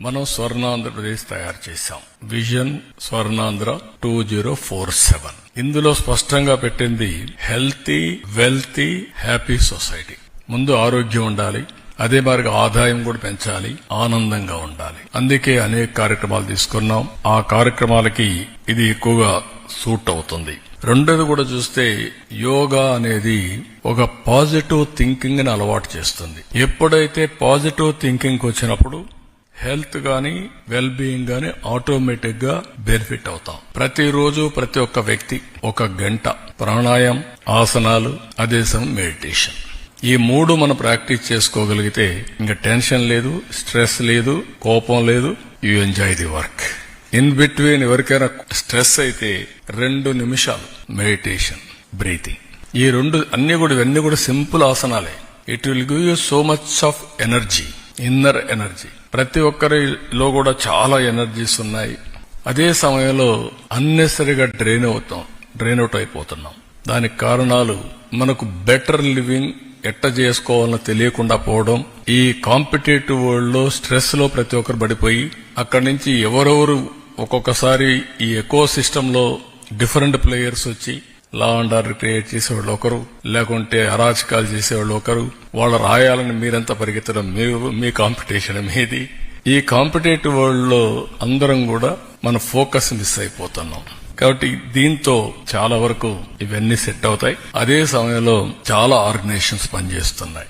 మనం స్వర్ణాంధ్రప్రదేశ్ తయారు చేశాం. విజన్ స్వర్ణాంధ్ర 2047. ఇందులో స్పష్టంగా పెట్టింది హెల్తీ, వెల్తీ, హ్యాపీ సొసైటీ. ముందు ఆరోగ్యం ఉండాలి, అదే మరి ఆదాయం కూడా పెంచాలి, ఆనందంగా ఉండాలి. అందుకే అనేక కార్యక్రమాలు తీసుకున్నాం. ఆ కార్యక్రమాలకి ఇది ఎక్కువగా సూట్ అవుతుంది. రెండోది కూడా చూస్తే యోగా అనేది ఒక పాజిటివ్ థింకింగ్ ని అలవాటు చేస్తుంది. ఎప్పుడైతే పాజిటివ్ థింకింగ్ వచ్చినప్పుడు హెల్త్ గాని వెల్ బీయింగ్ గాని ఆటోమేటిక్ గా బెనిఫిట్ అవుతాం. ప్రతిరోజు ప్రతి ఒక్క వ్యక్తి 1 గంట ప్రాణాయామం, ఆసనాలు, అదే సమయం మెడిటేషన్, ఈ 3 మనం ప్రాక్టీస్ చేసుకోగలిగితే ఇంకా టెన్షన్ లేదు, స్ట్రెస్ లేదు, కోపం లేదు. You enjoy the work. In between ఎవరికైనా స్ట్రెస్ అయితే 2 నిమిషాలు మెడిటేషన్, బ్రీతింగ్, ఈ 2 ఇవన్నీ కూడా సింపుల్ ఆసనాలే. It will give you so much of energy, inner energy. ప్రతి ఒక్కరిలో కూడా చాలా ఎనర్జీస్ ఉన్నాయి. అదే సమయంలో అన్నెసరిగా డ్రైన్ అవుట్ అయిపోతున్నాం. దానికి కారణాలు మనకు బెటర్ లివింగ్ ఎట్ట చేసుకోవాలని తెలియకుండా పోవడం. ఈ కాంపిటేటివ్ వరల్డ్ లో స్ట్రెస్ లో ప్రతి ఒక్కరు పడిపోయి అక్కడి నుంచి ఎవరెవరు ఒక్కొక్కసారి ఈ ఎకో సిస్టమ్ లో డిఫరెంట్ ప్లేయర్స్ వచ్చి లా అండ్ ఆర్డర్ క్రియేట్ చేసేవాళ్ళు ఒకరు, లేకుంటే అరాచకాలు చేసేవాళ్ళు ఒకరు. వాళ్ళు రాయాలని మీరంతా పరిగెత్తడం, మీ కాంపిటీషన్ మీది. ఈ కాంపిటేటివ్ వరల్డ్ లో అందరం కూడా మన ఫోకస్ మిస్ అయిపోతున్నాం. కాబట్టి దీంతో చాలా వరకు ఇవన్నీ సెట్ అవుతాయి. అదే సమయంలో చాలా ఆర్గనైజేషన్స్ పనిచేస్తున్నాయి.